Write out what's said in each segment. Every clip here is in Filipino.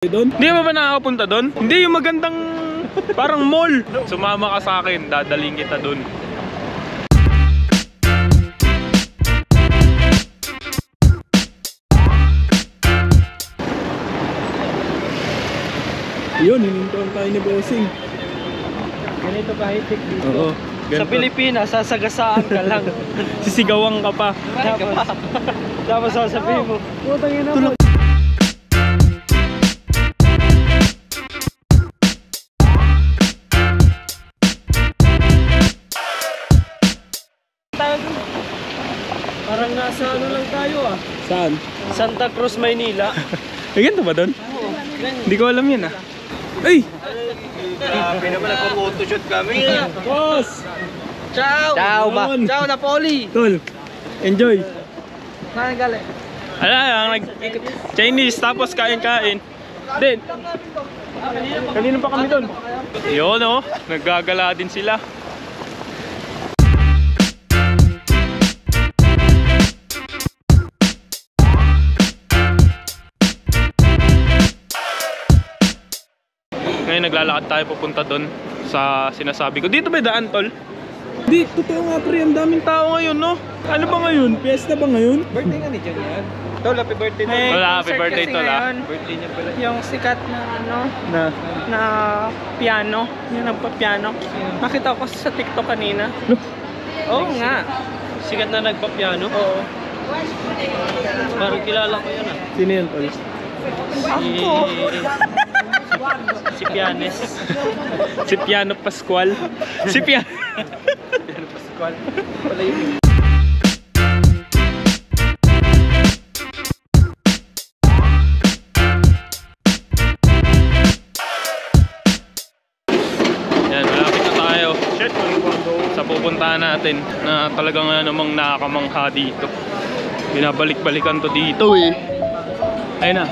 Doon? Hindi mo ba nakakapunta doon? Hindi, yung magandang parang mall. Sumama ka sa akin, dadaling kita doon. Yun, hinintuan tayo ni Bossing. Ganito ka-high-tech dito. Oo, sa Pilipinas, sasagasaan ka lang. Sisigawan ka pa. Tapos sasabihin mo, putang ina mo. Parang nasa ano lang tayo ah. Saan? Santa Cruz, Maynila. Ay, ganito ba doon? Oo. Hindi ko alam yan ah. Ay! Grabe naman, nagpo-photoshoot kami. Boss! Ciao! Ciao ba? Ciao Napoli! Tol, enjoy! Saan galing? Ala, Chinese tapos kain-kain. Then, kanina pa kami doon. Yun oh, naggagala din sila. Ngayon naglalakad tayo pupunta doon sa sinasabi ko. Dito ba daan, Tol? Di, totoo nga pre, ang daming tao ngayon, no? Ano ba ngayon? Fiesta ba ngayon? Birthday nga ni John yan. Tol, happy birthday to. Wala, happy birthday to la. Birthday niya pala. Yung sikat na ano, Na? piano, yung nagpa-piano. Nakita ko sa TikTok kanina. Oo nga. Sikat na nagpa-piano? Oo. Parang kilala ko yan ah. Sino yan, Tol? Ako. Si Pianes. Si Piano Pascual. Si Piano. Piano Pascual. Wala yun. Yan, malapit na tayo. Sa pupuntahan natin na talagang namang nakakamangha dito. Binabalik-balikan to dito eh. Ayun na.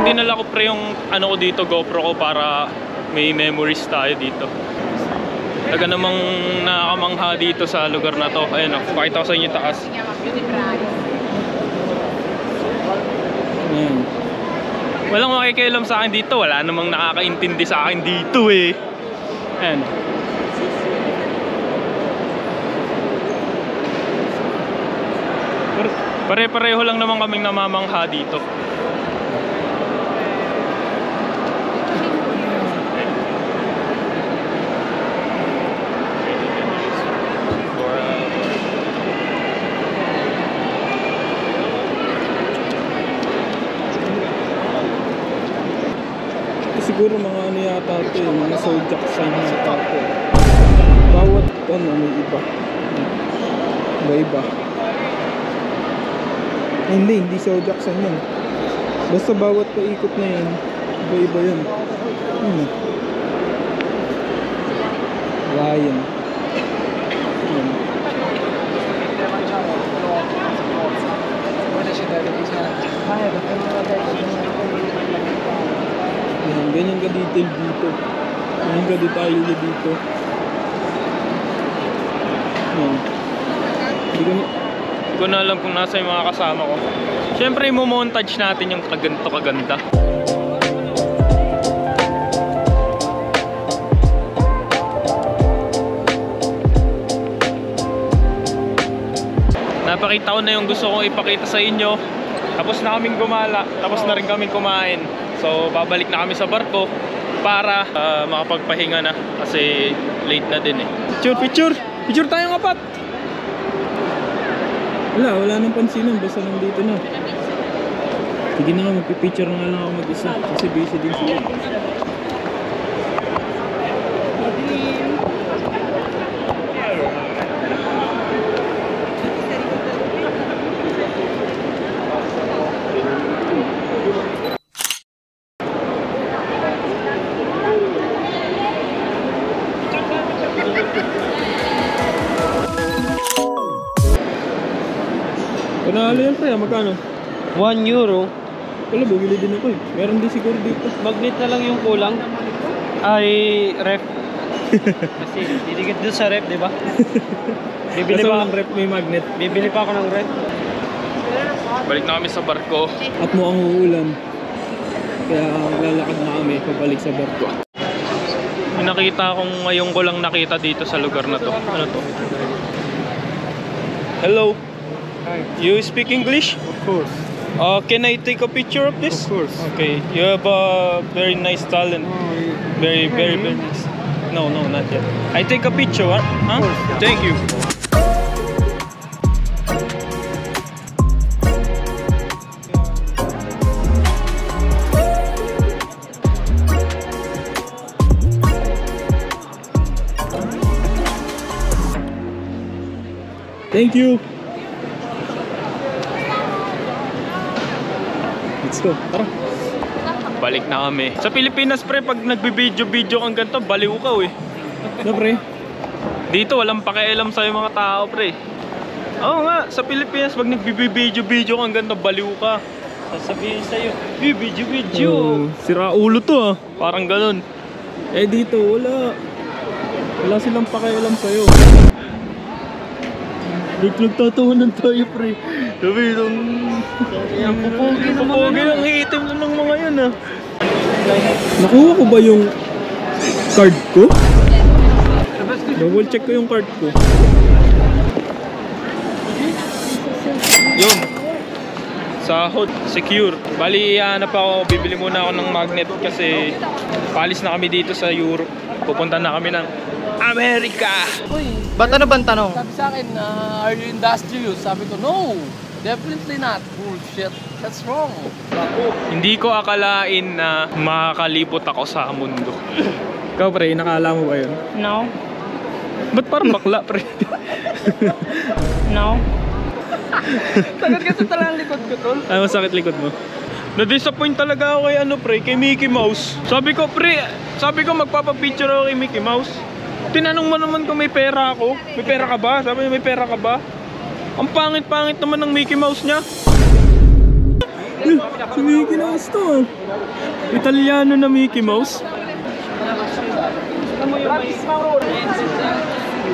Dinala ko pre yung ano ko dito, GoPro ko, para may memories tayo dito. Talaga namang nakakamangha dito sa lugar na to. Ayun o, pakita ko sa inyo taas. Ayan. Walang makikialam sa akin dito. Wala namang nakakaintindi sa akin dito eh. Ayan. Pare-pareho lang naman kaming namamangha dito. Siguro mga ano yata ito eh, mga zodiac sign yata ito. Bawat ano may iba. Iba-iba. Hindi zodiac sign yun. Basta bawat paikot na yun, iba-iba yun. Lion. Yun. Ganyan ka detail dito. Ganyan ka detail dito. Hindi ko na alam kung nasa yung mga kasama ko. Siyempre i-montage natin yung kaganto kaganda. Napakita ko na yung gusto kong ipakita sa inyo. Tapos na kaming gumala. Tapos na rin kaming kumain. So babalik na kami sa barko para makapagpahinga na kasi late na din eh. Picture tayong apat. Wala nang pansinan, basta nandito na. Sige na nga, magpipicture na lang ako mag-isa kasi busy din sila. Panalo yan pre, magkano? 1 euro. Wala, bumili din ako eh. Meron din siguro dito. Magnet na lang yung kulang. Ay, ref. Kasi didikit doon sa rep, di ba? Bibili Kaso pa walang rep, may magnet. Bibili pa ako ng rep. Balik na kami sa barko. At mukhang uulan. Kaya lalakad na kami pabalik sa barko. May nakita akong ngayon ko lang nakita dito sa lugar na to. Ano to? Hello. Hi. You speak English? Of course. Can I take a picture of this? Of course. Okay. You have a very nice talent. Very nice. No, not yet. I take a picture, huh? course. Thank you. Thank you. Let's go. Tara. Balik na kami. Sa Pilipinas, pre, pag nagbibideo-video kang ganito, baliw ka, eh. Na pre. Dito, walang pakialam sa'yo mga tao, pre. Oo nga, sa Pilipinas, pag nagbibideo-video kang ganito, baliw ka. Sasabihin sa'yo, Video. Sira ulo to, ah. Parang ganun. Eh dito, wala. Wala silang pakialam sa'yo. Nagtatawanan tayo, pre. Sabi itong... Ang pupugi naman. Pupugi ang iitim ng mga yun, ah. Nakuha ko ba yung card ko? Double check ko yung card ko. Yun. Sahod. Secure. Bali, hanap ako. Bibili muna ako ng magnet kasi palis na kami dito sa Europe. Pupunta na kami ng Amerika. Uy, Ba't ano bang tanong? sabi sa akin, are you industrious? Sabi ko, no, definitely not. Bullshit. That's wrong. Hindi ko akalain na makakalipot ako sa mundo. Ikaw pre, nakala mo ba yun? No. Ba't parang bakla, pre? No. Sagot kasi talagang likod ko, tol. Ay, masakit likod mo. Na-disappoint talaga ako kay ano, pre, kay Mickey Mouse. Sabi ko magpapapicture ako kay Mickey Mouse. Tinanong mo naman kung may pera ako. May pera ka ba? Sabi niya, may pera ka ba? Ang pangit-pangit naman ng Mickey Mouse niya. Si Mickey Mouse to ah. Italiano na Mickey Mouse.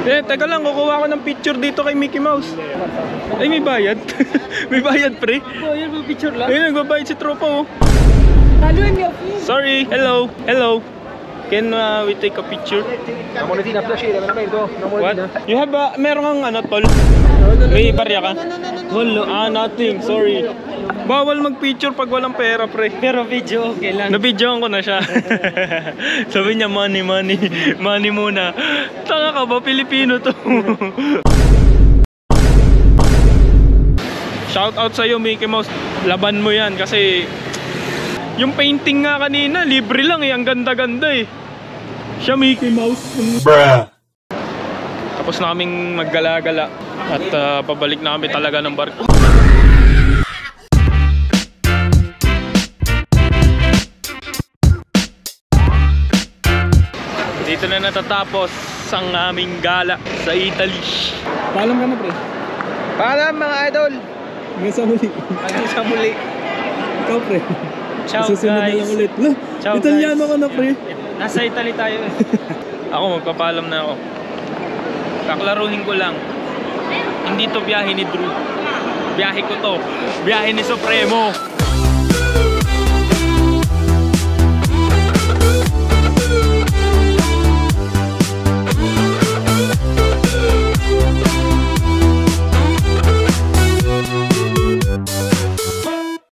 Teka lang, kukuha ko ng picture dito kay Mickey Mouse. Ay, may bayad. May bayad, pre. Oh, yan mo picture lang. Ayun, nagbabayad si tropa, oh. Sorry, hello. Can we take a picture? What? You have a, meron kang ano, tol? May barya ka? Wala. Nothing, sorry. Bawal mag-picture pag walang pera, pre. Pero video okay lang. Na-videoan ko na siya. Sabi niya, money muna. Tanga ka ba? Pilipino to. Shout out sa'yo, Mickey Mouse. Laban mo yan kasi yung painting nga kanina, libre lang eh. Ang ganda-ganda eh. Siya Mickey Mouse. Bruh. Tapos na kaming maggala-gala at pabalik na kami talaga ng barko. Dito na natatapos ang aming gala sa Italy. Paalam ka na pre. Paalam mga idol. Hanggang sa muli. Hanggang sa muli. Ikaw pre. Ciao Susunod na guys. lang ulit. Lah, Ciao, Italiano guys. ka na pre. Nasa Italy tayo eh. Ako magpapaalam na ako. Kaklaruhin ko lang. Hindi to biyahe ni Drew. Biyahe ko to. Biyahe ni Supremo.